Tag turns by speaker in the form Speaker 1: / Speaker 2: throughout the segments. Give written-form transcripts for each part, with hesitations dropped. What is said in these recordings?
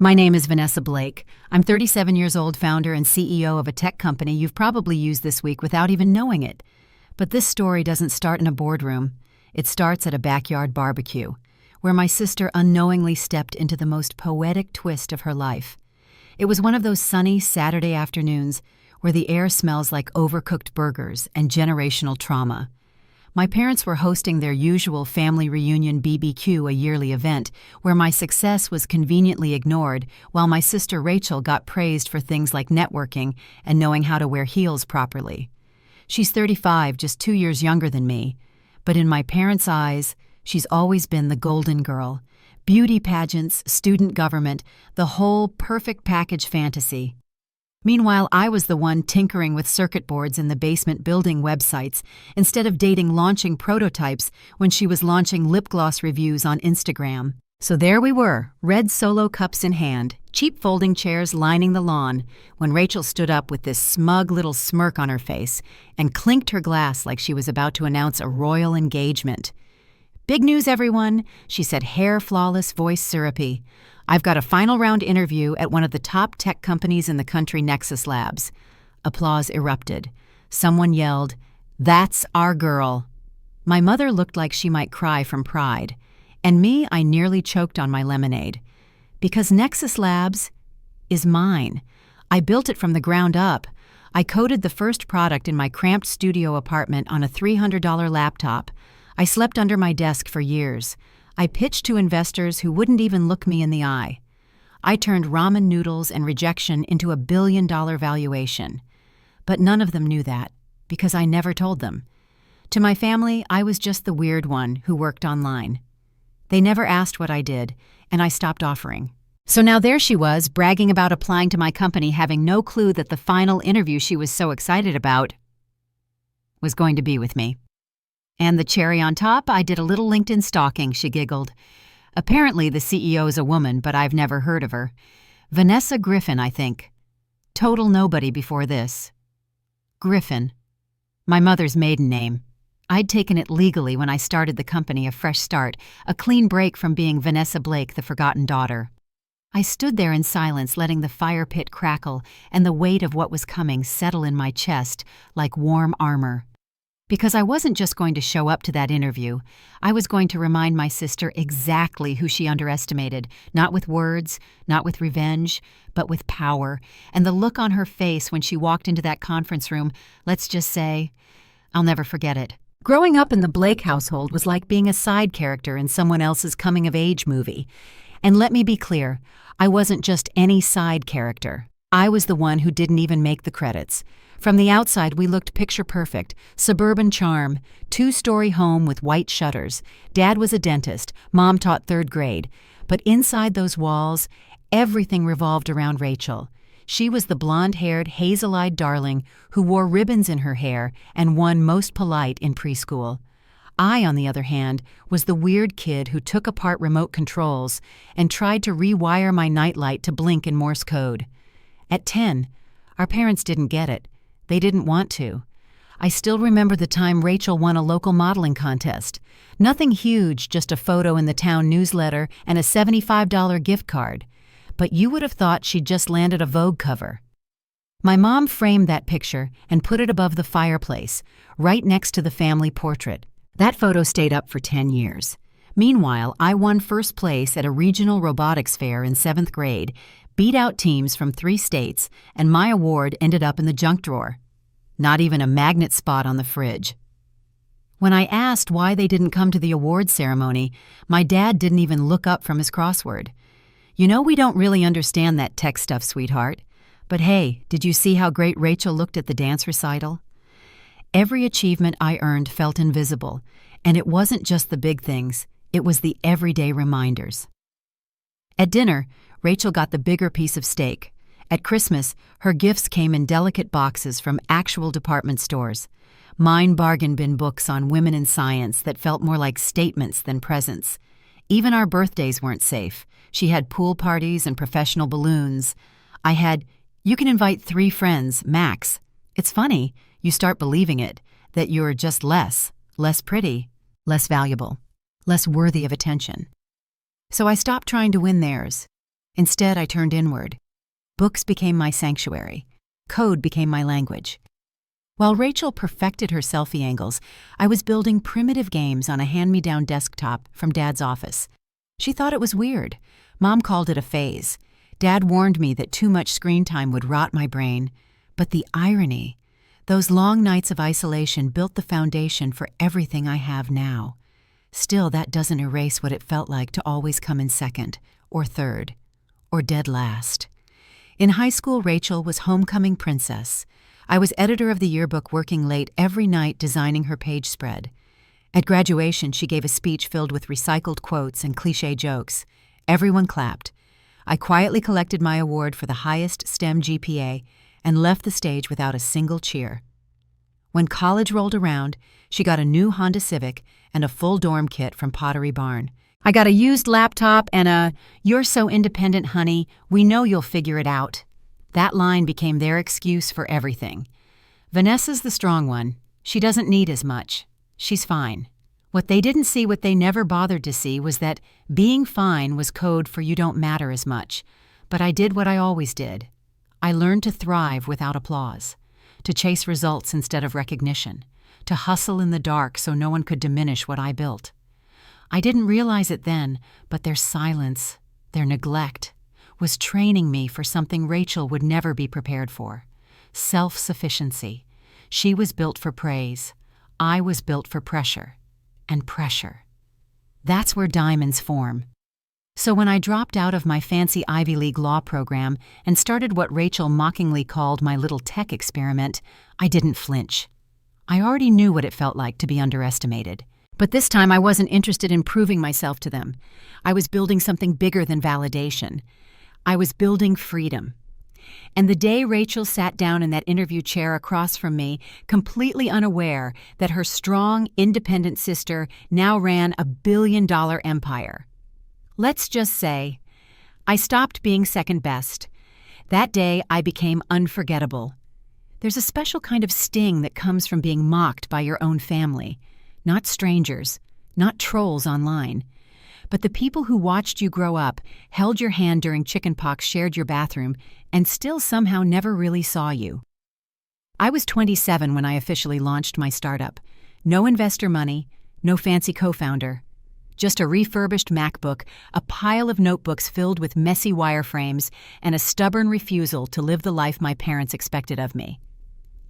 Speaker 1: My name is Vanessa Blake. I'm 37 years old, founder and CEO of a tech company you've probably used this week without even knowing it. But this story doesn't start in a boardroom. It starts at a backyard barbecue, where my sister unknowingly stepped into the most poetic twist of her life. It was one of those sunny Saturday afternoons where the air smells like overcooked burgers and generational trauma. My parents were hosting their usual family reunion BBQ, a yearly event, where my success was conveniently ignored while my sister Rachel got praised for things like networking and knowing how to wear heels properly. She's 35, just 2 years younger than me, but in my parents' eyes, she's always been the golden girl. Beauty pageants, student government, the whole perfect package fantasy. Meanwhile, I was the one tinkering with circuit boards in the basement building websites instead of dating launching prototypes when she was launching lip gloss reviews on Instagram. So there we were, red Solo cups in hand, cheap folding chairs lining the lawn, when Rachel stood up with this smug little smirk on her face and clinked her glass like she was about to announce a royal engagement. "Big news, everyone," she said, hair flawless, voice syrupy. "I've got a final round interview at one of the top tech companies in the country, Nexus Labs." Applause erupted. Someone yelled, "That's our girl." My mother looked like she might cry from pride. And me, I nearly choked on my lemonade. Because Nexus Labs is mine. I built it from the ground up. I coded the first product in my cramped studio apartment on a $300 laptop. I slept under my desk for years. I pitched to investors who wouldn't even look me in the eye. I turned ramen noodles and rejection into a billion-dollar valuation. But none of them knew that, because I never told them. To my family, I was just the weird one who worked online. They never asked what I did, and I stopped offering. So now there she was, bragging about applying to my company, having no clue that the final interview she was so excited about was going to be with me. "And the cherry on top, I did a little LinkedIn stalking," she giggled. "Apparently the CEO is a woman, but I've never heard of her. Vanessa Griffin, I think. Total nobody before this." Griffin. My mother's maiden name. I'd taken it legally when I started the company, a fresh start, a clean break from being Vanessa Blake, the forgotten daughter. I stood there in silence, letting the fire pit crackle and the weight of what was coming settle in my chest like warm armor. Because I wasn't just going to show up to that interview, I was going to remind my sister exactly who she underestimated, not with words, not with revenge, but with power. And the look on her face when she walked into that conference room, let's just say, I'll never forget it. Growing up in the Blake household was like being a side character in someone else's coming-of-age movie. And let me be clear, I wasn't just any side character. I was the one who didn't even make the credits. From the outside, we looked picture-perfect, suburban charm, 2-story home with white shutters. Dad was a dentist, Mom taught 3rd grade. But inside those walls, everything revolved around Rachel. She was the blonde-haired, hazel-eyed darling who wore ribbons in her hair and won most polite in preschool. I, on the other hand, was the weird kid who took apart remote controls and tried to rewire my nightlight to blink in Morse code. At 10, our parents didn't get it. They didn't want to. I still remember the time Rachel won a local modeling contest. Nothing huge, just a photo in the town newsletter and a $75 gift card. But you would have thought she'd just landed a Vogue cover. My mom framed that picture and put it above the fireplace, right next to the family portrait. That photo stayed up for 10 years. Meanwhile, I won first place at a regional robotics fair in 7th grade, beat out teams from 3 states, and my award ended up in the junk drawer. Not even a magnet spot on the fridge. When I asked why they didn't come to the award ceremony, my dad didn't even look up from his crossword. "You know, we don't really understand that tech stuff, sweetheart. But hey, did you see how great Rachel looked at the dance recital?" Every achievement I earned felt invisible, and it wasn't just the big things, it was the everyday reminders. At dinner, Rachel got the bigger piece of steak. At Christmas, her gifts came in delicate boxes from actual department stores. Mine bargain bin books on women in science that felt more like statements than presents. Even our birthdays weren't safe. She had pool parties and professional balloons. I had, "You can invite 3 friends, max." It's funny, you start believing it, that you're just less pretty, less valuable, less worthy of attention. So I stopped trying to win theirs. Instead, I turned inward. Books became my sanctuary. Code became my language. While Rachel perfected her selfie angles, I was building primitive games on a hand-me-down desktop from Dad's office. She thought it was weird. Mom called it a phase. Dad warned me that too much screen time would rot my brain. But the irony, those long nights of isolation built the foundation for everything I have now. Still, that doesn't erase what it felt like to always come in second, or third, or dead last. In high school, Rachel was homecoming princess. I was editor of the yearbook, working late every night designing her page spread. At graduation, she gave a speech filled with recycled quotes and cliché jokes. Everyone clapped. I quietly collected my award for the highest STEM GPA and left the stage without a single cheer. When college rolled around, she got a new Honda Civic and a full dorm kit from Pottery Barn. I got a used laptop and a "You're so independent, honey, we know you'll figure it out." That line became their excuse for everything. Vanessa's the strong one. She doesn't need as much. She's fine. What they didn't see, what they never bothered to see, was that being fine was code for you don't matter as much. But I did what I always did. I learned to thrive without applause, to chase results instead of recognition, to hustle in the dark so no one could diminish what I built. I didn't realize it then, but their silence, their neglect, was training me for something Rachel would never be prepared for: self-sufficiency. She was built for praise. I was built for pressure. And pressure. That's where diamonds form. So when I dropped out of my fancy Ivy League law program and started what Rachel mockingly called my little tech experiment, I didn't flinch. I already knew what it felt like to be underestimated. But this time I wasn't interested in proving myself to them. I was building something bigger than validation. I was building freedom. And the day Rachel sat down in that interview chair across from me, completely unaware that her strong, independent sister now ran a billion-dollar empire. Let's just say, I stopped being second best. That day, I became unforgettable. There's a special kind of sting that comes from being mocked by your own family. Not strangers, not trolls online, but the people who watched you grow up, held your hand during chickenpox, shared your bathroom, and still somehow never really saw you. I was 27 when I officially launched my startup. No investor money, no fancy co-founder. Just a refurbished MacBook, a pile of notebooks filled with messy wireframes, and a stubborn refusal to live the life my parents expected of me.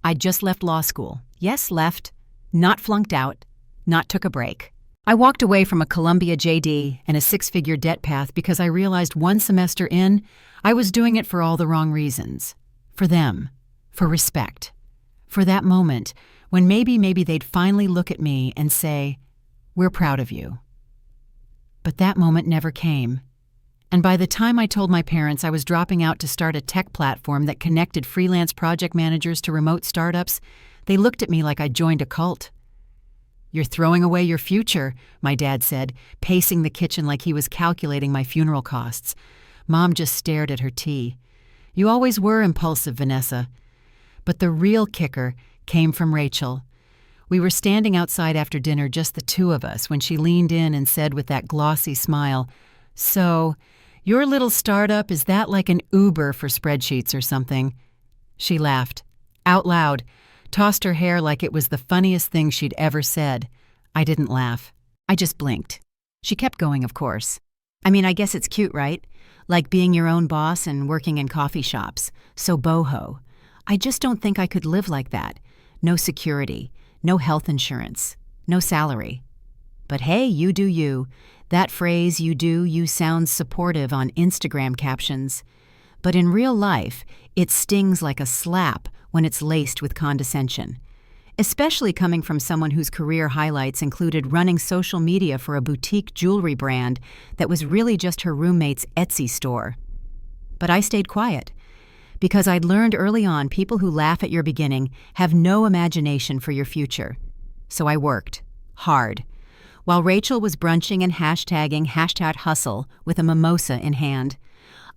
Speaker 1: I'd just left law school. Yes, left. Not flunked out. Not took a break. I walked away from a Columbia JD and a six-figure debt path because I realized one semester in, I was doing it for all the wrong reasons. For them. For respect. For that moment when maybe they'd finally look at me and say, "We're proud of you." But that moment never came. And by the time I told my parents I was dropping out to start a tech platform that connected freelance project managers to remote startups, they looked at me like I'd joined a cult. "You're throwing away your future," my dad said, pacing the kitchen like he was calculating my funeral costs. Mom just stared at her tea. "You always were impulsive, Vanessa." But the real kicker came from Rachel. We were standing outside after dinner, just the two of us, when she leaned in and said with that glossy smile, "So, your little startup, is that like an Uber for spreadsheets or something?" She laughed, out loud, tossed her hair like it was the funniest thing she'd ever said. I didn't laugh. I just blinked. She kept going, of course. "I mean, I guess it's cute, right? Like being your own boss and working in coffee shops. So boho. I just don't think I could live like that. No security, no health insurance, no salary. But hey, you do you. That phrase, you do you, sounds supportive on Instagram captions. But in real life, it stings like a slap when it's laced with condescension. Especially coming from someone whose career highlights included running social media for a boutique jewelry brand that was really just her roommate's Etsy store. But I stayed quiet, because I'd learned early on people who laugh at your beginning have no imagination for your future. So I worked. Hard. While Rachel was brunching and hashtagging #hustle with a mimosa in hand,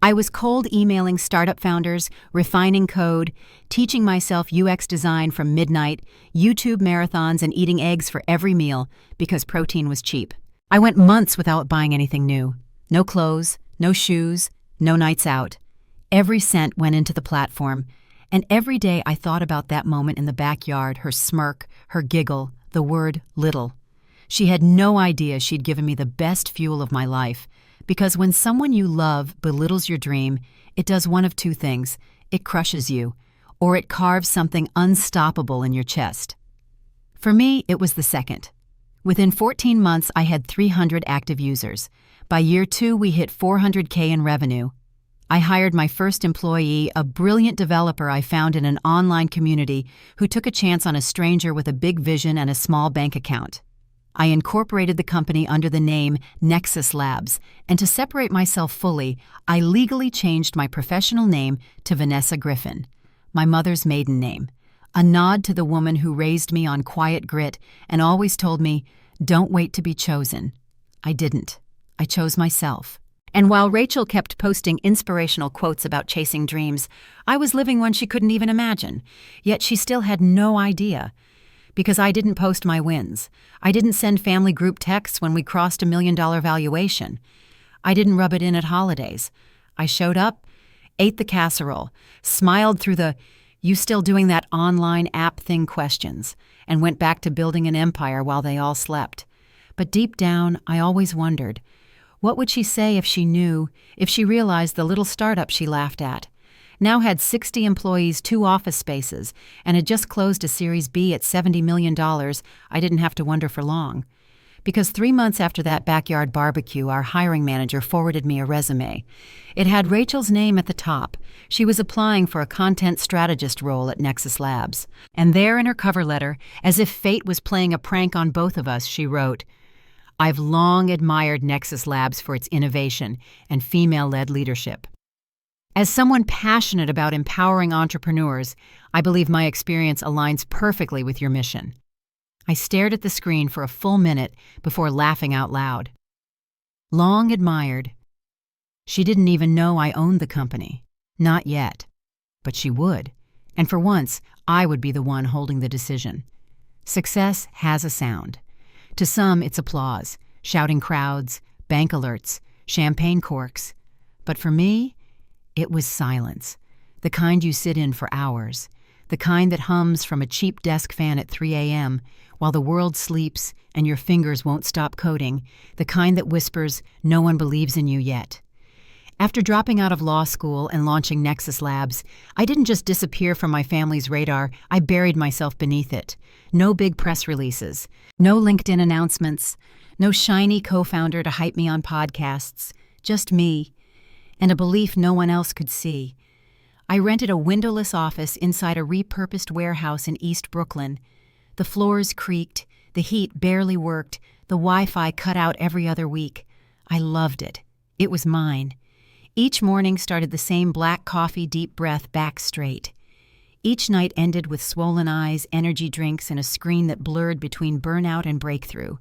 Speaker 1: I was cold emailing startup founders, refining code, teaching myself UX design from midnight, YouTube marathons, and eating eggs for every meal because protein was cheap. I went months without buying anything new. No clothes, no shoes, no nights out. Every cent went into the platform, and every day I thought about that moment in the backyard, her smirk, her giggle, the word little. She had no idea she'd given me the best fuel of my life, because when someone you love belittles your dream, it does one of two things: it crushes you, or it carves something unstoppable in your chest. For me, it was the second. Within 14 months, I had 300 active users. By year 2, we hit $400K in revenue. I hired my first employee, a brilliant developer I found in an online community who took a chance on a stranger with a big vision and a small bank account. I incorporated the company under the name Nexus Labs, and to separate myself fully, I legally changed my professional name to Vanessa Griffin, my mother's maiden name, a nod to the woman who raised me on quiet grit and always told me, "Don't wait to be chosen." I didn't. I chose myself. And while Rachel kept posting inspirational quotes about chasing dreams, I was living one she couldn't even imagine. Yet she still had no idea. Because I didn't post my wins. I didn't send family group texts when we crossed $1 million valuation. I didn't rub it in at holidays. I showed up, ate the casserole, smiled through the "you still doing that online app thing" questions, and went back to building an empire while they all slept. But deep down, I always wondered, what would she say if she knew, if she realized the little startup she laughed at now had 60 employees, 2 office spaces, and had just closed a Series B at $70 million? I didn't have to wonder for long. Because 3 months after that backyard barbecue, our hiring manager forwarded me a resume. It had Rachel's name at the top. She was applying for a content strategist role at Nexus Labs. And there in her cover letter, as if fate was playing a prank on both of us, she wrote, "I've long admired Nexus Labs for its innovation and female-led leadership. As someone passionate about empowering entrepreneurs, I believe my experience aligns perfectly with your mission." I stared at the screen for a full minute before laughing out loud. Long admired. She didn't even know I owned the company. Not yet. But she would. And for once, I would be the one holding the decision. Success has a sound. To some, it's applause, shouting crowds, bank alerts, champagne corks. But for me, it was silence, the kind you sit in for hours, the kind that hums from a cheap desk fan at 3 a.m. while the world sleeps and your fingers won't stop coding, the kind that whispers, "No one believes in you yet." After dropping out of law school and launching Nexus Labs, I didn't just disappear from my family's radar, I buried myself beneath it. No big press releases, no LinkedIn announcements, no shiny co-founder to hype me on podcasts, just me, and a belief no one else could see. I rented a windowless office inside a repurposed warehouse in East Brooklyn. The floors creaked, the heat barely worked, the Wi-Fi cut out every other week. I loved it. It was mine. Each morning started the same black coffee, deep breath, back straight. Each night ended with swollen eyes, energy drinks, and a screen that blurred between burnout and breakthrough.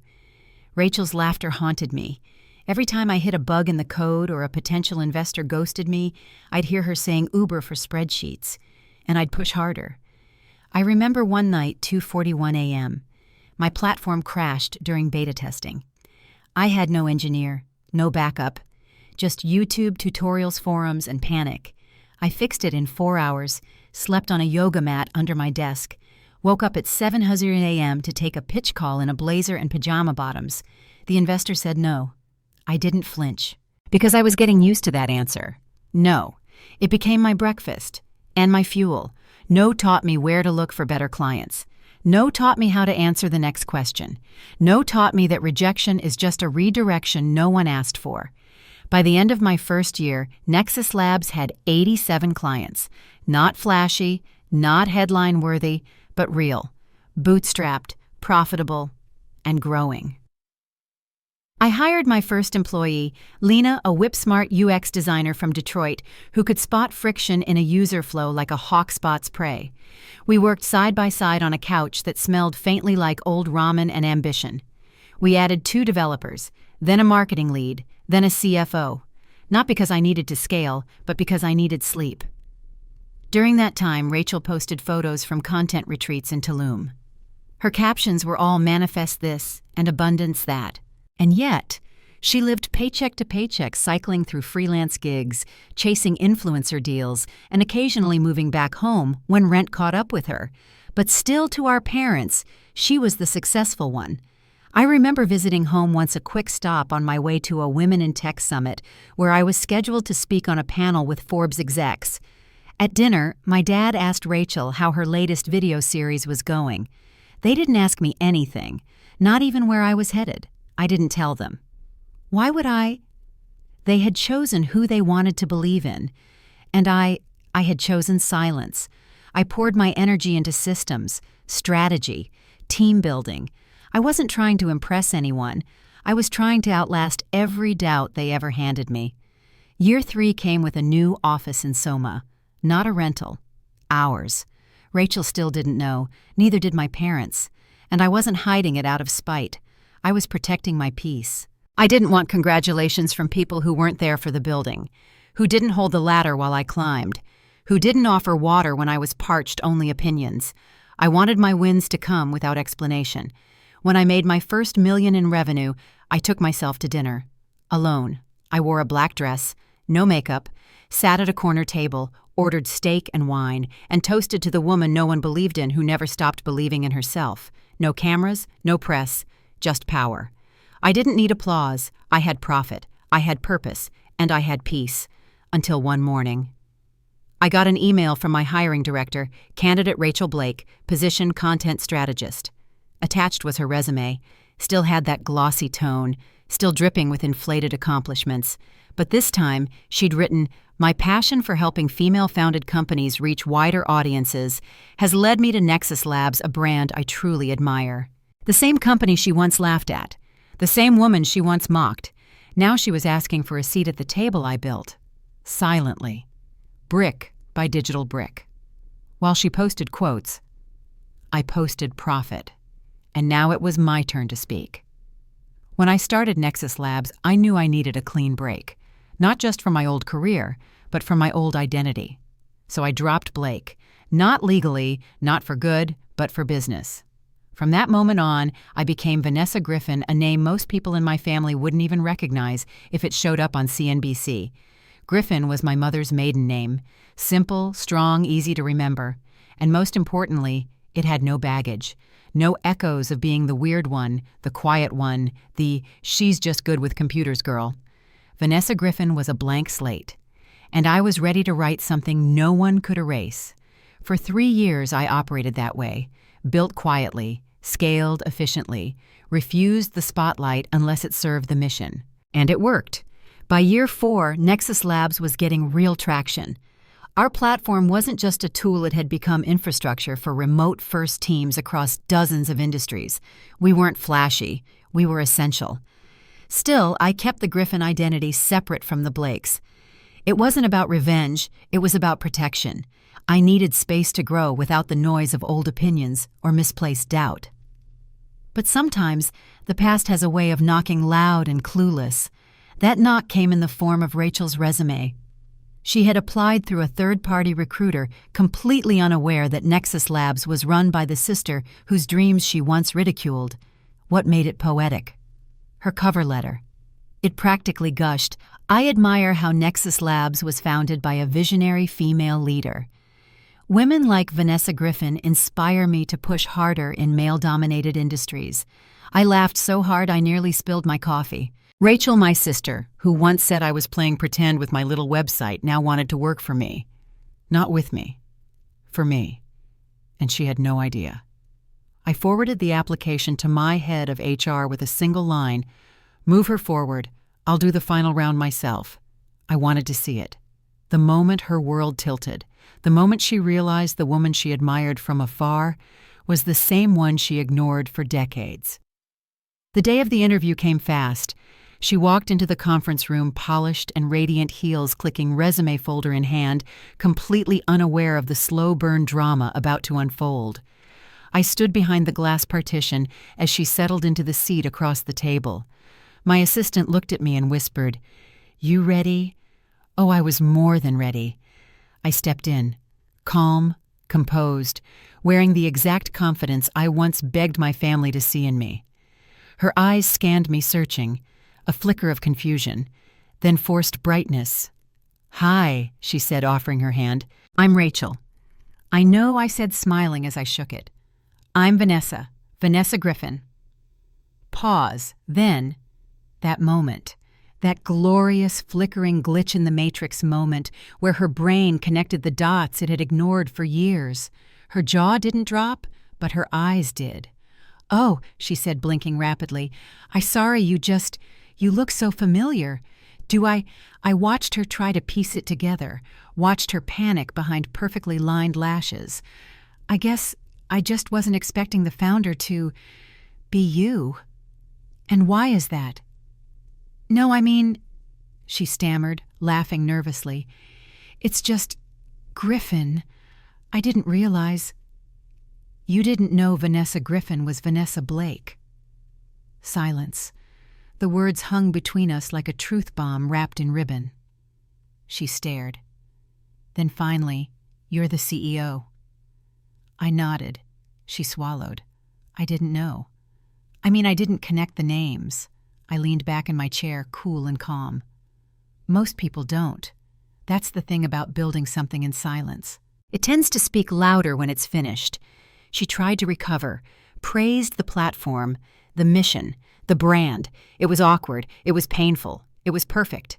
Speaker 1: Rachel's laughter haunted me. Every time I hit a bug in the code or a potential investor ghosted me, I'd hear her saying Uber for spreadsheets, and I'd push harder. I remember one night, 2:41 a.m. My platform crashed during beta testing. I had no engineer, no backup, just YouTube tutorials, forums, and panic. I fixed it in 4 hours, slept on a yoga mat under my desk, woke up at 7:00 a.m. to take a pitch call in a blazer and pajama bottoms. The investor said no. I didn't flinch, because I was getting used to that answer. No. It became my breakfast and my fuel. No taught me where to look for better clients. No taught me how to answer the next question. No taught me that rejection is just a redirection no one asked for. By the end of my first year, Nexus Labs had 87 clients. Not flashy, not headline-worthy, but real. Bootstrapped, profitable, and growing. I hired my first employee, Lena, a whip-smart UX designer from Detroit, who could spot friction in a user flow like a hawk spots prey. We worked side by side on a couch that smelled faintly like old ramen and ambition. We added 2 developers, then a marketing lead, then a CFO. Not because I needed to scale, but because I needed sleep. During that time, Rachel posted photos from content retreats in Tulum. Her captions were all manifest this and abundance that. And yet, She lived paycheck to paycheck, cycling through freelance gigs, chasing influencer deals, and occasionally moving back home when rent caught up with her. But still, to our parents, she was the successful one. I remember visiting home once, a quick stop on my way to a Women in Tech summit, where I was scheduled to speak on a panel with Forbes execs. At dinner, my dad asked Rachel how her latest video series was going. They didn't ask me anything, not even where I was headed. I didn't tell them. Why would I? They had chosen who they wanted to believe in, and I had chosen silence. I poured my energy into systems, strategy, team building. I wasn't trying to impress anyone. I was trying to outlast every doubt they ever handed me. Year 3 came with a new office in Soma. Not a rental. Ours. Rachel still didn't know, neither did my parents. And I wasn't hiding it out of spite. I was protecting my peace. I didn't want congratulations from people who weren't there for the building, who didn't hold the ladder while I climbed, who didn't offer water when I was parched, only opinions. I wanted my wins to come without explanation. When I made my first $1 million in revenue, I took myself to dinner. Alone. I wore a black dress, no makeup, sat at a corner table, ordered steak and wine, and toasted to the woman no one believed in who never stopped believing in herself. No cameras, no press, just power. I didn't need applause. I had profit, I had purpose, and I had peace. Until one morning. I got an email from my hiring director, candidate Rachel Blake, position content strategist. Attached was her resume. Still had that glossy tone, still dripping with inflated accomplishments. But this time, she'd written, "My passion for helping female-founded companies reach wider audiences has led me to Nexus Labs, a brand I truly admire." The same company she once laughed at. The same woman she once mocked. Now she was asking for a seat at the table I built. Silently. Brick by digital brick. While she posted quotes, I posted profit. And now it was my turn to speak. When I started Nexus Labs, I knew I needed a clean break. Not just from my old career, but from my old identity. So I dropped Blake. Not legally, not for good, but for business. From that moment on, I became Vanessa Griffin, a name most people in my family wouldn't even recognize if it showed up on CNBC. Griffin was my mother's maiden name. Simple, strong, easy to remember. And most importantly, it had no baggage. No echoes of being the weird one, the quiet one, the she's just good with computers girl. Vanessa Griffin was a blank slate. And I was ready to write something no one could erase. For 3 years I operated that way. Built quietly, scaled efficiently, refused the spotlight unless it served the mission. And it worked. By year 4, Nexus Labs was getting real traction. Our platform wasn't just a tool, it had become infrastructure for remote-first teams across dozens of industries. We weren't flashy. We were essential. Still, I kept the Griffin identity separate from the Blakes. It wasn't about revenge, it was about protection. I needed space to grow without the noise of old opinions or misplaced doubt. But sometimes, the past has a way of knocking loud and clueless. That knock came in the form of Rachel's resume. She had applied through a third-party recruiter, completely unaware that Nexus Labs was run by the sister whose dreams she once ridiculed. What made it poetic? Her cover letter. It practically gushed, "I admire how Nexus Labs was founded by a visionary female leader. Women like Vanessa Griffin inspire me to push harder in male-dominated industries." I laughed so hard I nearly spilled my coffee. Rachel, my sister, who once said I was playing pretend with my little website, now wanted to work for me. Not with me. For me. And she had no idea. I forwarded the application to my head of HR with a single line, "Move her forward. I'll do the final round myself." I wanted to see it. The moment her world tilted, the moment she realized the woman she admired from afar was the same one she ignored for decades. The day of the interview came fast. She walked into the conference room, polished and radiant heels clicking, resume folder in hand, completely unaware of the slow-burn drama about to unfold. I stood behind the glass partition as she settled into the seat across the table. My assistant looked at me and whispered, "You ready?" Oh, I was more than ready. I stepped in, calm, composed, wearing the exact confidence I once begged my family to see in me. Her eyes scanned me, searching. a flicker of confusion, then forced brightness. "Hi," she said, offering her hand. "I'm Rachel." I know I said, smiling as I shook it. "I'm Vanessa Griffin." Pause, then, that moment. That glorious, flickering glitch in the matrix moment where her brain connected the dots it had ignored for years. Her jaw didn't drop, but her eyes did. "Oh," she said, blinking rapidly. You look so familiar. I watched her try to piece it together, watched her panic behind perfectly lined lashes. "I guess I just wasn't expecting the founder to be you." "And why is that?" "No, I mean," she stammered, laughing nervously. "It's just, Griffin. I didn't realize." "You didn't know Vanessa Griffin was Vanessa Blake." Silence. The words hung between us like a truth bomb wrapped in ribbon. She stared. Then finally, "You're the CEO." I nodded. She swallowed. "I didn't know. I didn't connect the names." I leaned back in my chair, cool and calm. "Most people don't. That's the thing about building something in silence. It tends to speak louder when it's finished." She tried to recover, praised the platform, the mission, the brand. It was awkward. It was painful. It was perfect.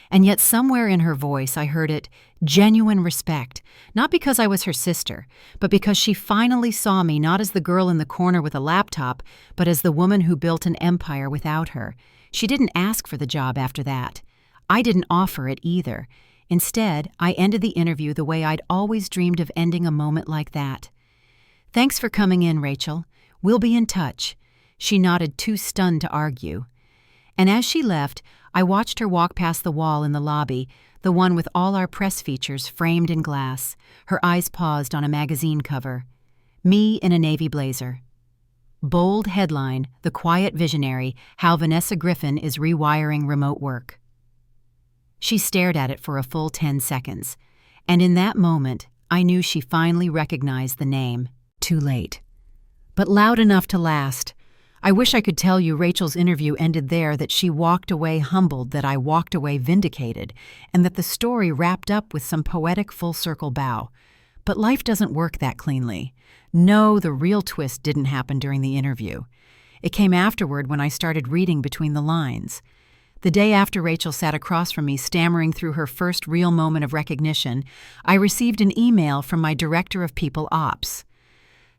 Speaker 1: And yet somewhere in her voice I heard it, genuine respect, not because I was her sister, but because she finally saw me not as the girl in the corner with a laptop, but as the woman who built an empire without her. She didn't ask for the job after that. I didn't offer it either. Instead, I ended the interview the way I'd always dreamed of ending a moment like that. "Thanks for coming in, Rachel. We'll be in touch." She nodded, too stunned to argue. And as she left, I watched her walk past the wall in the lobby, the one with all our press features framed in glass. Her eyes paused on a magazine cover. Me in a navy blazer. Bold headline, "The Quiet Visionary, How Vanessa Griffin is Rewiring Remote Work." She stared at it for a full 10 seconds. And in that moment, I knew she finally recognized the name. Too late. But loud enough to last. I wish I could tell you Rachel's interview ended there, that she walked away humbled, that I walked away vindicated, and that the story wrapped up with some poetic full-circle bow. But life doesn't work that cleanly. No, the real twist didn't happen during the interview. It came afterward when I started reading between the lines. The day after Rachel sat across from me, stammering through her first real moment of recognition, I received an email from my director of People Ops.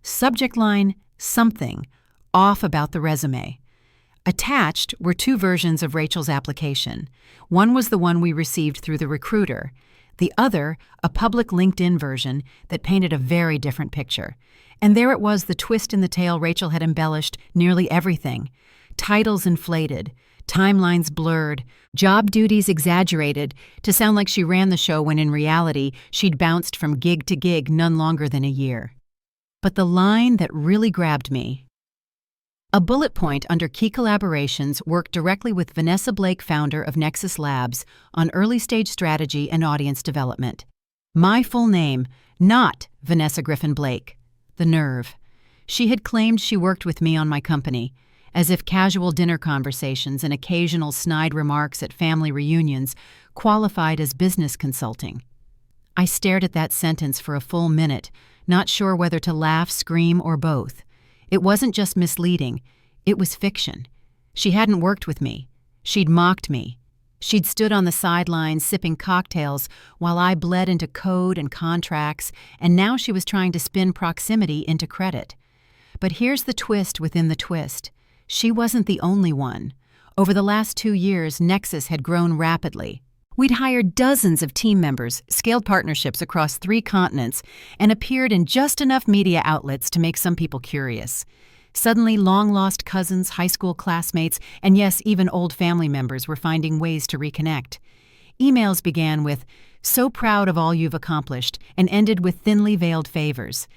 Speaker 1: Subject line, something, off about the resume. Attached were 2 versions of Rachel's application. One was the one we received through the recruiter. The other, a public LinkedIn version that painted a very different picture. And there it was, the twist in the tale Rachel had embellished nearly everything. Titles inflated, timelines blurred, job duties exaggerated to sound like she ran the show when in reality she'd bounced from gig to gig none longer than a year. But the line that really grabbed me: a bullet point under key collaborations worked directly with Vanessa Blake, founder of Nexus Labs, on early-stage strategy and audience development. My full name, not Vanessa Griffin Blake. The nerve. She had claimed she worked with me on my company, as if casual dinner conversations and occasional snide remarks at family reunions qualified as business consulting. I stared at that sentence for a full minute, not sure whether to laugh, scream, or both. It wasn't just misleading, it was fiction. She hadn't worked with me. She'd mocked me. She'd stood on the sidelines sipping cocktails while I bled into code and contracts, and now she was trying to spin proximity into credit. But here's the twist within the twist. She wasn't the only one. Over the last 2 years, Nexus had grown rapidly. We'd hired dozens of team members, scaled partnerships across 3 continents, and appeared in just enough media outlets to make some people curious. Suddenly, long-lost cousins, high school classmates, and yes, even old family members were finding ways to reconnect. Emails began with, "So proud of all you've accomplished," and ended with thinly veiled favors.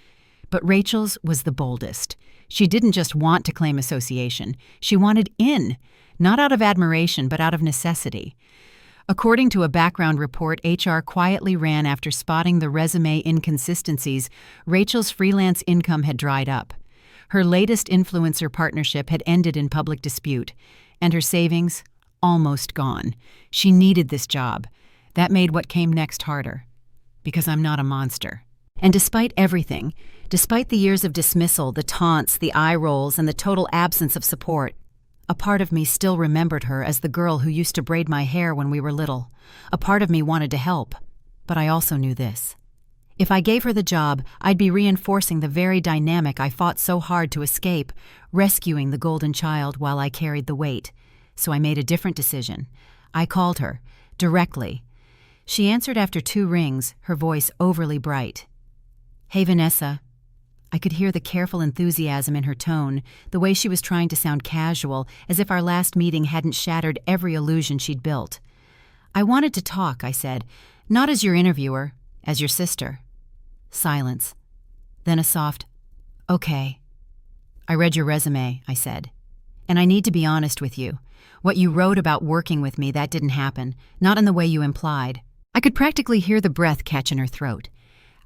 Speaker 1: But Rachel's was the boldest. She didn't just want to claim association. She wanted in, not out of admiration, but out of necessity. According to a background report HR quietly ran after spotting the resume inconsistencies, Rachel's freelance income had dried up. Her latest influencer partnership had ended in public dispute, and her savings almost gone. She needed this job. That made what came next harder. Because I'm not a monster. And despite everything, despite the years of dismissal, the taunts, the eye rolls, and the total absence of support, a part of me still remembered her as the girl who used to braid my hair when we were little. A part of me wanted to help. But I also knew this. If I gave her the job, I'd be reinforcing the very dynamic I fought so hard to escape, rescuing the golden child while I carried the weight. So I made a different decision. I called her, directly. She answered after 2 rings, her voice overly bright. "Hey, Vanessa." I could hear the careful enthusiasm in her tone, the way she was trying to sound casual, as if our last meeting hadn't shattered every illusion she'd built. "I wanted to talk," I said, "not as your interviewer, as your sister." Silence. Then a soft, "Okay." "I read your resume," I said. "And I need to be honest with you. What you wrote about working with me, that didn't happen, not in the way you implied." I could practically hear the breath catch in her throat.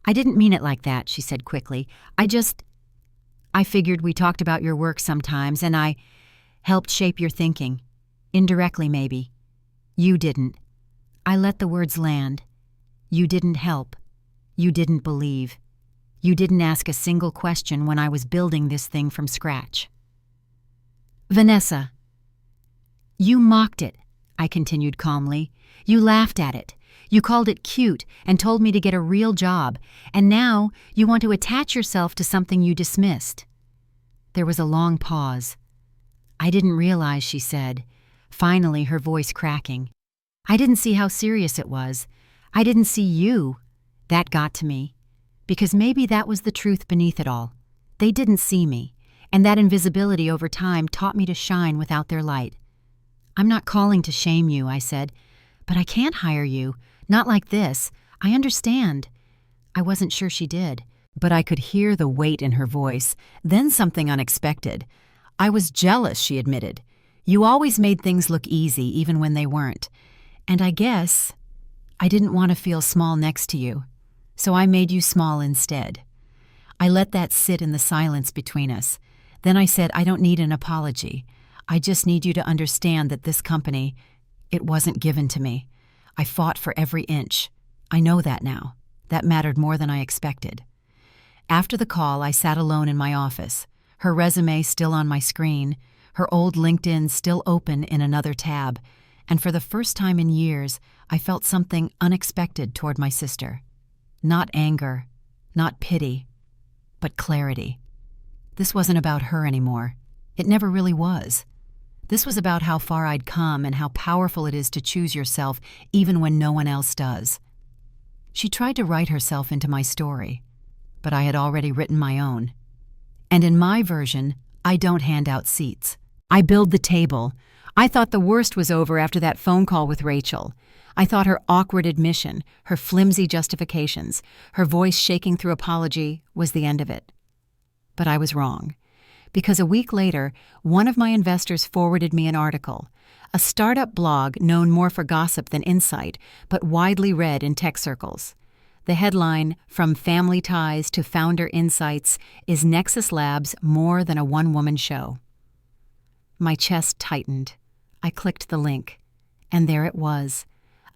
Speaker 1: "I didn't mean it like that," she said quickly. I figured we talked about your work sometimes, and I helped shape your thinking. Indirectly, maybe. You didn't." I let the words land. "You didn't help. You didn't believe. You didn't ask a single question when I was building this thing from scratch." "Vanessa." "You mocked it," I continued calmly. "You laughed at it. You called it cute and told me to get a real job, and now you want to attach yourself to something you dismissed." There was a long pause. "I didn't realize," she said, finally her voice cracking. "I didn't see how serious it was. I didn't see you. That got to me. Because maybe that was the truth beneath it all. They didn't see me, and that invisibility over time taught me to shine without their light." "I'm not calling to shame you," I said, "but I can't hire you. Not like this. I understand." I wasn't sure she did, but I could hear the weight in her voice, then something unexpected. "I was jealous," she admitted. "You always made things look easy, even when they weren't. And I guess I didn't want to feel small next to you. So I made you small instead." I let that sit in the silence between us. Then I said, "I don't need an apology. I just need you to understand that this company, it wasn't given to me. I fought for every inch. I know that now. That mattered more than I expected." After the call, I sat alone in my office, her resume still on my screen, her old LinkedIn still open in another tab, and for the first time in years, I felt something unexpected toward my sister. Not anger, not pity, but clarity. This wasn't about her anymore. It never really was. This was about how far I'd come and how powerful it is to choose yourself even when no one else does. She tried to write herself into my story, but I had already written my own. And in my version, I don't hand out seats. I build the table. I thought the worst was over after that phone call with Rachel. I thought her awkward admission, her flimsy justifications, her voice shaking through apology was the end of it. But I was wrong. Because a week later, one of my investors forwarded me an article, a startup blog known more for gossip than insight, but widely read in tech circles. The headline, "From Family Ties to Founder Insights, Is Nexus Labs More Than a One-Woman Show?" My chest tightened. I clicked the link, and there it was.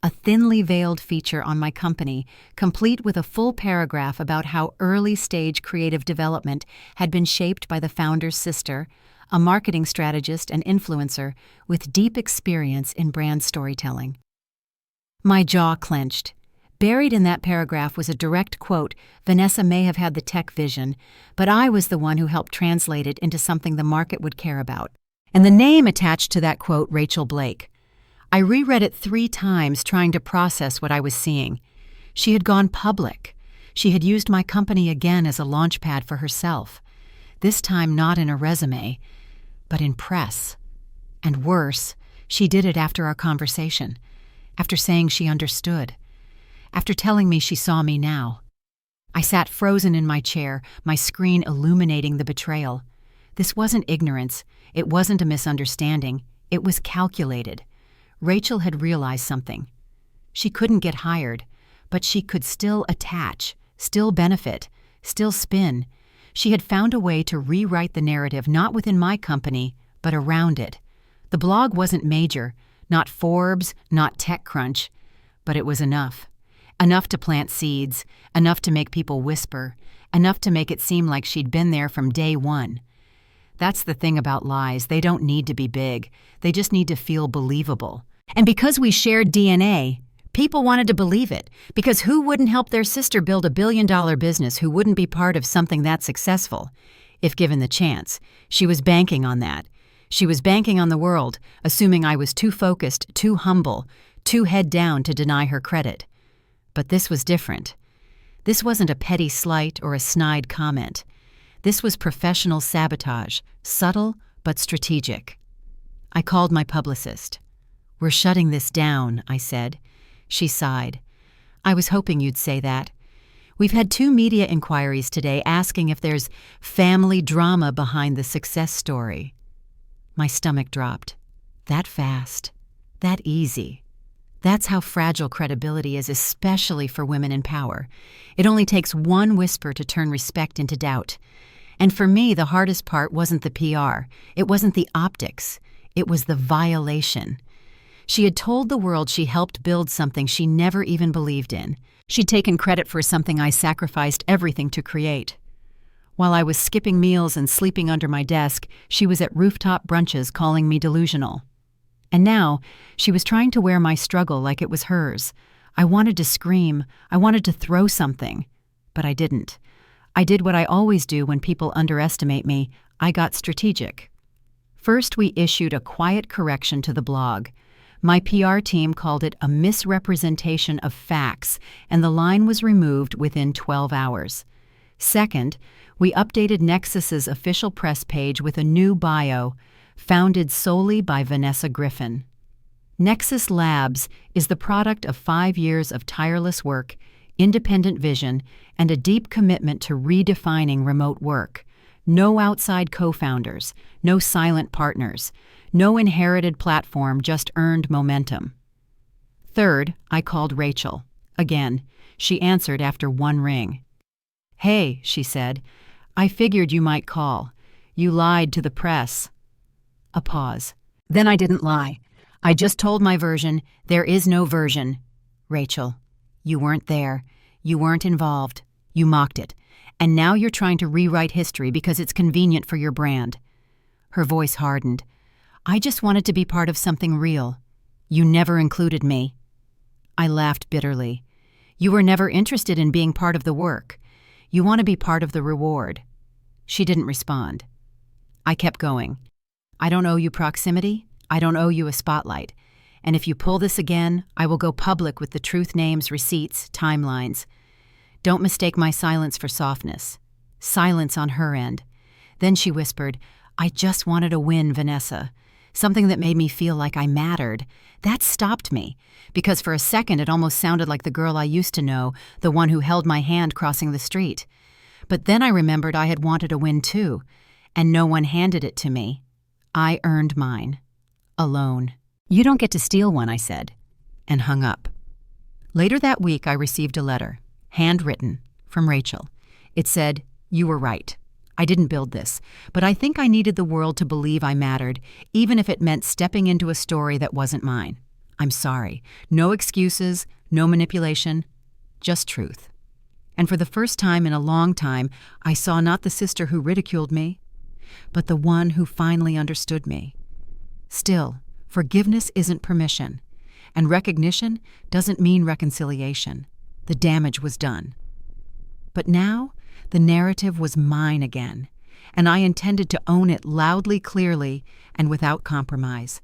Speaker 1: A thinly veiled feature on my company, complete with a full paragraph about how early-stage creative development had been shaped by the founder's sister, a marketing strategist and influencer with deep experience in brand storytelling. My jaw clenched. Buried in that paragraph was a direct quote. Vanessa may have had the tech vision, but I was the one who helped translate it into something the market would care about. And the name attached to that quote, Rachel Blake. I reread it 3 times trying to process what I was seeing. She had gone public. She had used my company again as a launchpad for herself. This time not in a resume, but in press. And worse, she did it after our conversation, after saying she understood, after telling me she saw me now. I sat frozen in my chair, my screen illuminating the betrayal. This wasn't ignorance. It wasn't a misunderstanding. It was calculated. Rachel had realized something. She couldn't get hired, but she could still attach, still benefit, still spin. She had found a way to rewrite the narrative not within my company, but around it. The blog wasn't major, Not Forbes, not TechCrunch, but it was enough. Enough to plant seeds, enough to make people whisper, enough to make it seem like she'd been there from day one. That's the thing about lies. They don't need to be big. They just need to feel believable. And because we shared DNA, people wanted to believe it. Because who wouldn't help their sister build a billion-dollar business who wouldn't be part of something that successful? If given the chance. She was banking on that. She was banking on the world, assuming I was too focused, too humble, too head down to deny her credit. But this was different. This wasn't a petty slight or a snide comment. This was professional sabotage, subtle but strategic. I called my publicist. "We're shutting this down," I said. She sighed. "I was hoping you'd say that. We've had 2 media inquiries today asking if there's family drama behind the success story." My stomach dropped. That fast. That easy. That's how fragile credibility is, especially for women in power. It only takes one whisper to turn respect into doubt. And for me, the hardest part wasn't the PR. It wasn't the optics. It was the violation. She had told the world she helped build something she never even believed in. She'd taken credit for something I sacrificed everything to create. While I was skipping meals and sleeping under my desk, she was at rooftop brunches calling me delusional. And now, she was trying to wear my struggle like it was hers. I wanted to scream. I wanted to throw something. But I didn't. I did what I always do when people underestimate me. I got strategic. First, we issued a quiet correction to the blog. My PR team called it a misrepresentation of facts, and the line was removed within 12 hours. Second, we updated Nexus's official press page with a new bio, founded solely by Vanessa Griffin. Nexus Labs is the product of 5 years of tireless work, independent vision, and a deep commitment to redefining remote work. No outside co-founders, no silent partners, no inherited platform, just earned momentum. Third, I called Rachel. Again, she answered after one ring. "Hey," she said, "I figured you might call. You lied to the press." A pause. "Then I didn't lie. I just told my version. There is no version." "Rachel, you weren't there. You weren't involved. You mocked it. And now you're trying to rewrite history because it's convenient for your brand." Her voice hardened. "I just wanted to be part of something real. You never included me." I laughed bitterly. "You were never interested in being part of the work. You want to be part of the reward." She didn't respond. I kept going. "I don't owe you proximity. I don't owe you a spotlight. And if you pull this again, I will go public with the truth, names, receipts, timelines. Don't mistake my silence for softness." Silence on her end. Then she whispered, "I just wanted a win, Vanessa. Something that made me feel like I mattered." That stopped me, because for a second it almost sounded like the girl I used to know, the one who held my hand crossing the street. But then I remembered I had wanted a win too, and no one handed it to me. I earned mine. Alone. "You don't get to steal one," I said, and hung up. Later that week I received a letter, handwritten, from Rachel. It said, "You were right. I didn't build this, but I think I needed the world to believe I mattered, even if it meant stepping into a story that wasn't mine. I'm sorry. No excuses, no manipulation, just truth." And for the first time in a long time, I saw not the sister who ridiculed me, but the one who finally understood me. Still, forgiveness isn't permission, and recognition doesn't mean reconciliation. The damage was done. But now, the narrative was mine again, and I intended to own it loudly, clearly, and without compromise.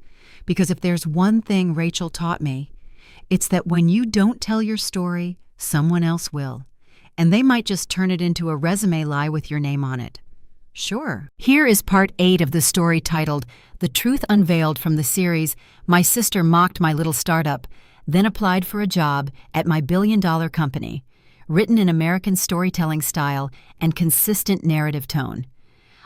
Speaker 1: Because if there's one thing Rachel taught me, it's that when you don't tell your story, someone else will. And they might just turn it into a resume lie with your name on it. Sure. Here is part 8 of the story titled, "The Truth Unveiled," from the series My Sister Mocked My Little Startup, Then Applied for a Job at My Billion-Dollar Company, written in American storytelling style and consistent narrative tone.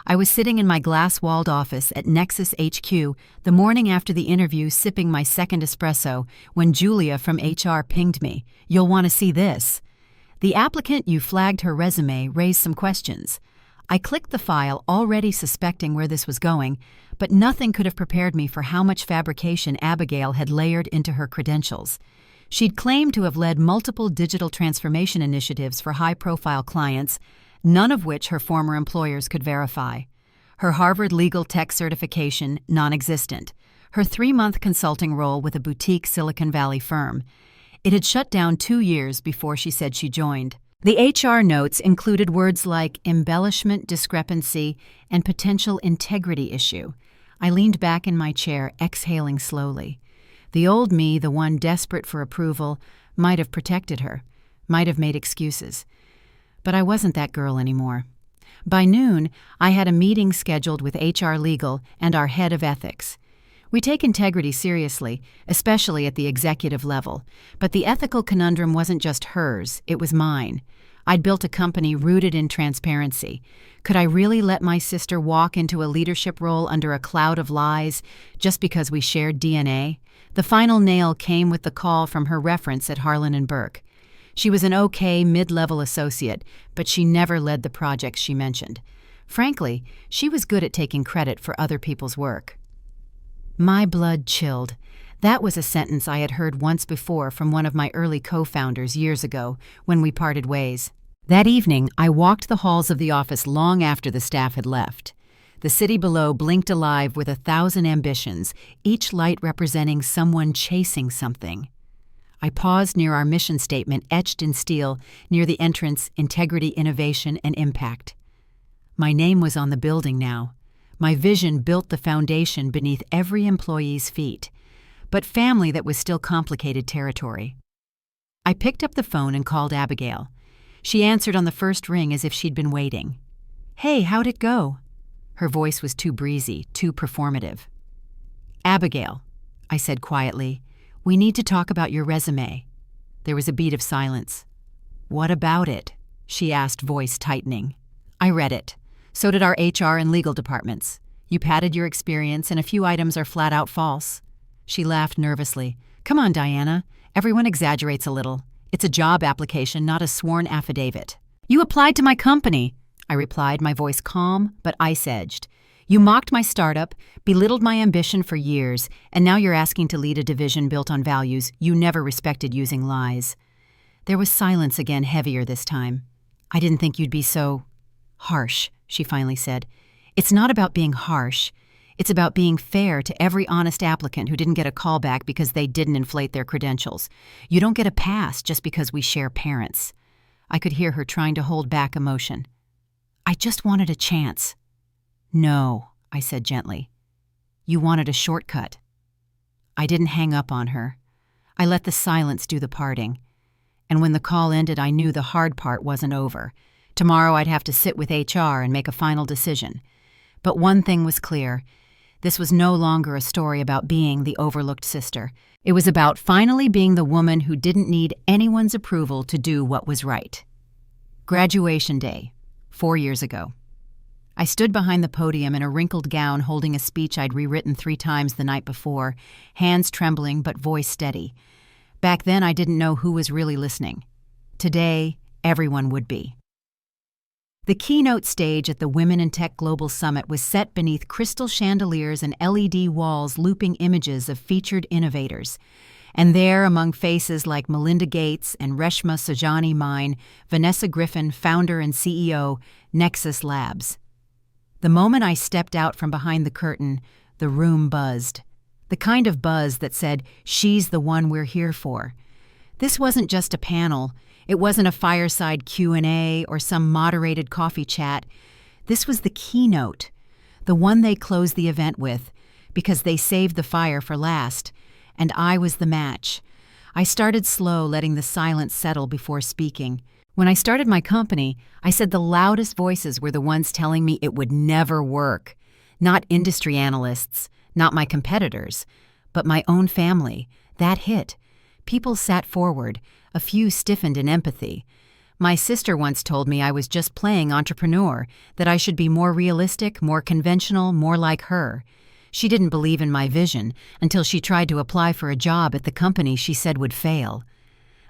Speaker 1: I was sitting in my glass-walled office at Nexus HQ the morning after the interview, sipping my second espresso, when Julia from HR pinged me. "You'll want to see this." The applicant you flagged her resume raised some questions. I clicked the file, already suspecting where this was going, but nothing could have prepared me for how much fabrication Abigail had layered into her credentials. She'd claimed to have led multiple digital transformation initiatives for high-profile clients, none of which her former employers could verify. Her Harvard legal tech certification, non-existent. Her 3-month consulting role with a boutique Silicon Valley firm. It had shut down 2 years before she said she joined. The HR notes included words like embellishment, discrepancy, and potential integrity issue. I leaned back in my chair, exhaling slowly. The old me, the one desperate for approval, might have protected her, might have made excuses. But I wasn't that girl anymore. By noon, I had a meeting scheduled with HR Legal and our head of ethics. We take integrity seriously, especially at the executive level, but the ethical conundrum wasn't just hers, it was mine. I'd built a company rooted in transparency. Could I really let my sister walk into a leadership role under a cloud of lies just because we shared DNA? The final nail came with the call from her reference at Harlan & Burke. She was an okay mid-level associate, but she never led the projects she mentioned. Frankly, she was good at taking credit for other people's work. My blood chilled. That was a sentence I had heard once before from one of my early co-founders years ago when we parted ways. That evening, I walked the halls of the office long after the staff had left. The city below blinked alive with 1,000 ambitions, each light representing someone chasing something. I paused near our mission statement etched in steel near the entrance, Integrity, Innovation, and Impact. My name was on the building now. My vision built the foundation beneath every employee's feet, but family that was still complicated territory. I picked up the phone and called Abigail. She answered on the first ring as if she'd been waiting. "Hey, how'd it go?" Her voice was too breezy, too performative. "Abigail," I said quietly, "we need to talk about your resume." There was a beat of silence. "What about it?" she asked, voice tightening. I read it. So did our HR and legal departments. You padded your experience, and a few items are flat out false. She laughed nervously. "Come on, Diana. Everyone exaggerates a little. It's a job application, not a sworn affidavit." "You applied to my company," I replied, my voice calm but ice-edged. "You mocked my startup, belittled my ambition for years, and now you're asking to lead a division built on values you never respected using lies." There was silence again, heavier this time. "I didn't think you'd be so harsh," she finally said. "It's not about being harsh. It's about being fair to every honest applicant who didn't get a call back because they didn't inflate their credentials. You don't get a pass just because we share parents." I could hear her trying to hold back emotion. "I just wanted a chance." "No," I said gently. "You wanted a shortcut." I didn't hang up on her. I let the silence do the parting. And when the call ended, I knew the hard part wasn't over. Tomorrow I'd have to sit with HR and make a final decision. But one thing was clear. This was no longer a story about being the overlooked sister. It was about finally being the woman who didn't need anyone's approval to do what was right. Graduation day, 4 years ago. I stood behind the podium in a wrinkled gown holding a speech I'd rewritten 3 times the night before, hands trembling but voice steady. Back then I didn't know who was really listening. Today, everyone would be. The keynote stage at the Women in Tech Global Summit was set beneath crystal chandeliers and LED walls looping images of featured innovators. And there, among faces like Melinda Gates and Reshma Saujani, Vanessa Griffin, founder and CEO, Nexus Labs. The moment I stepped out from behind the curtain, the room buzzed. The kind of buzz that said, "She's the one we're here for." This wasn't just a panel. It wasn't a fireside Q&A or some moderated coffee chat. This was the keynote, the one they closed the event with, because they saved the fire for last, and I was the match. I started slow, letting the silence settle before speaking. When I started my company, I said the loudest voices were the ones telling me it would never work. Not industry analysts, not my competitors, but my own family. That hit. People sat forward. A few stiffened in empathy. My sister once told me I was just playing entrepreneur, that I should be more realistic, more conventional, more like her. She didn't believe in my vision until she tried to apply for a job at the company she said would fail.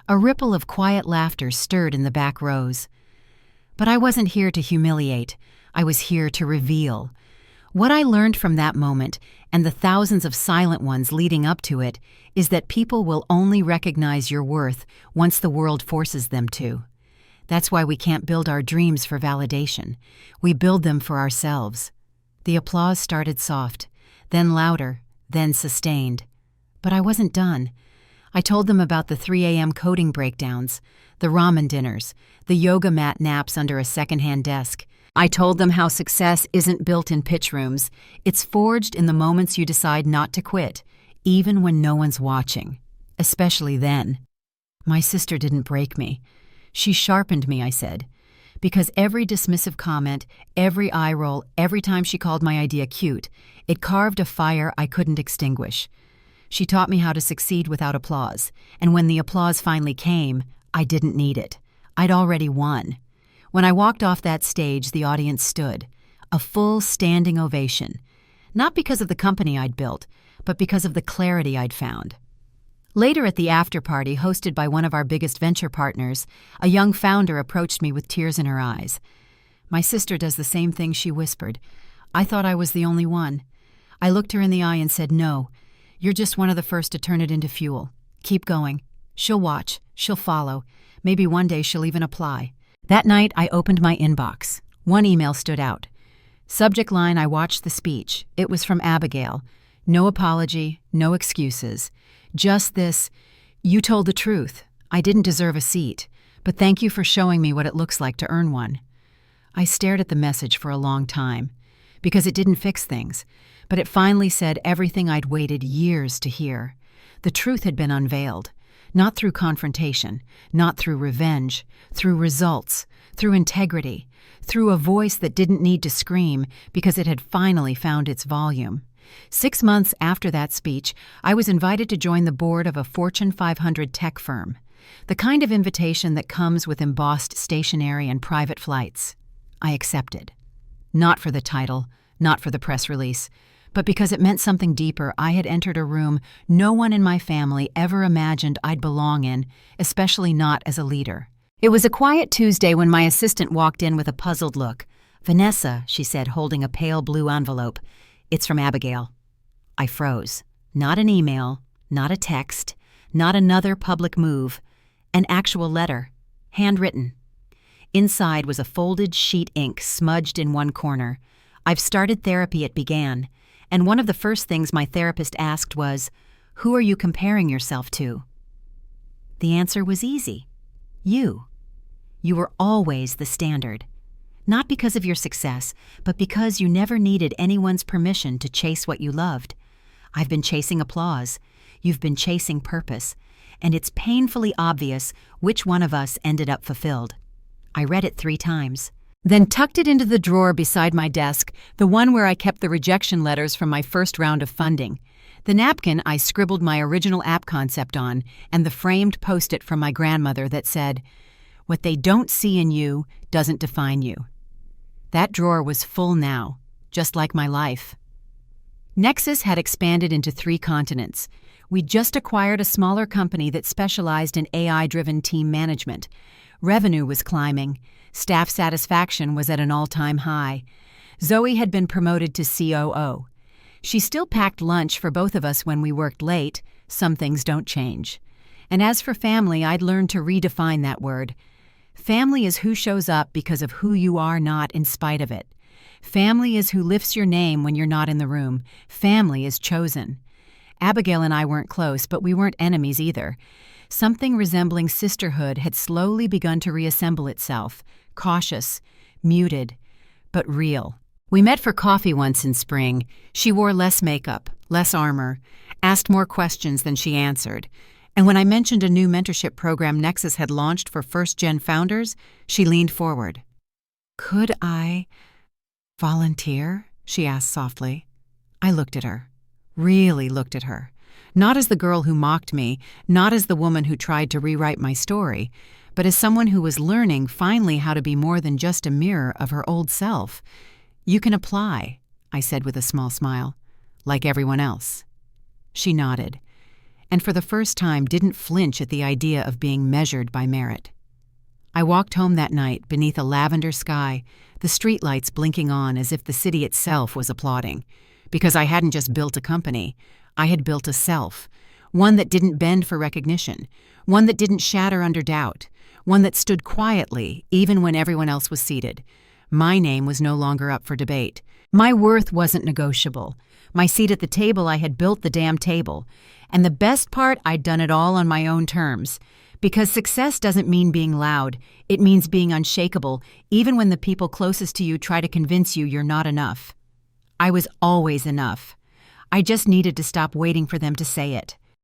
Speaker 1: A ripple of quiet laughter stirred in the back rows. But I wasn't here to humiliate. I was here to reveal. What I learned from that moment, and the thousands of silent ones leading up to it, is that people will only recognize your worth once the world forces them to. That's why we can't build our dreams for validation. We build them for ourselves. The applause started soft, then louder, then sustained. But I wasn't done. I told them about the 3 a.m. coding breakdowns, the ramen dinners, the yoga mat naps under a secondhand desk. I told them how success isn't built in pitch rooms. It's forged in the moments you decide not to quit, even when no one's watching. Especially then. My sister didn't break me. She sharpened me, I said. Because every dismissive comment, every eye roll, every time she called my idea cute, it carved a fire I couldn't extinguish. She taught me how to succeed without applause, and when the applause finally came, I didn't need it. I'd already won. When I walked off that stage, the audience stood. A full standing ovation. Not because of the company I'd built, but because of the clarity I'd found. Later at the after-party hosted by one of our biggest venture partners, a young founder approached me with tears in her eyes. My sister does the same thing, she whispered. I thought I was the only one. I looked her in the eye and said, no, you're just one of the first to turn it into fuel. Keep going. She'll watch. She'll follow. Maybe one day she'll even apply. That night, I opened my inbox. One email stood out. Subject line, I watched the speech. It was from Abigail. No apology, no excuses. Just this, you told the truth. I didn't deserve a seat, but thank you for showing me what it looks like to earn one. I stared at the message for a long time, because it didn't fix things, but it finally said everything I'd waited years to hear. The truth had been unveiled. Not through confrontation, not through revenge, through results, through integrity, through a voice that didn't need to scream because it had finally found its volume. 6 months after that speech, I was invited to join the board of a Fortune 500 tech firm, the kind of invitation that comes with embossed stationery and private flights. I accepted. Not for the title, not for the press release, but because it meant something deeper. I had entered a room no one in my family ever imagined I'd belong in, especially not as a leader. It was a quiet Tuesday when my assistant walked in with a puzzled look. Vanessa, she said, holding a pale blue envelope. It's from Abigail. I froze. Not an email, not a text, not another public move. An actual letter, handwritten. Inside was a folded sheet ink smudged in one corner. I've started therapy, it began. And one of the first things my therapist asked was, who are you comparing yourself to? The answer was easy. You. You were always the standard. Not because of your success, but because you never needed anyone's permission to chase what you loved. I've been chasing applause. You've been chasing purpose. And it's painfully obvious which one of us ended up fulfilled. I read it 3 times. Then tucked it into the drawer beside my desk, the one where I kept the rejection letters from my first round of funding. The napkin I scribbled my original app concept on, and the framed post-it from my grandmother that said, "What they don't see in you doesn't define you." That drawer was full now, just like my life. Nexus had expanded into 3 continents. We'd just acquired a smaller company that specialized in AI-driven team management. Revenue was climbing. Staff satisfaction was at an all-time high. Zoe had been promoted to COO. She still packed lunch for both of us when we worked late. Some things don't change. And as for family, I'd learned to redefine that word. Family is who shows up because of who you are not in spite of it. Family is who lifts your name when you're not in the room. Family is chosen. Abigail and I weren't close, but we weren't enemies either. Something resembling sisterhood had slowly begun to reassemble itself, cautious, muted, but real. We met for coffee once in spring. She wore less makeup, less armor, asked more questions than she answered. And when I mentioned a new mentorship program Nexus had launched for first-gen founders, she leaned forward. "Could I volunteer?" she asked softly. I looked at her, really looked at her. Not as the girl who mocked me, not as the woman who tried to rewrite my story, but as someone who was learning finally how to be more than just a mirror of her old self. "You can apply," I said with a small smile, "like everyone else." She nodded, and for the first time didn't flinch at the idea of being measured by merit. I walked home that night beneath a lavender sky, the streetlights blinking on as if the city itself was applauding. Because I hadn't just built a company, I had built a self. One that didn't bend for recognition, one that didn't shatter under doubt, one that stood quietly even when everyone else was seated. My name was no longer up for debate. My worth wasn't negotiable. My seat at the table, I had built the damn table. And the best part, I'd done it all on my own terms. Because success doesn't mean being loud. It means being unshakable, even when the people closest to you try to convince you you're not enough. I was always enough. I just needed to stop waiting for them to say it.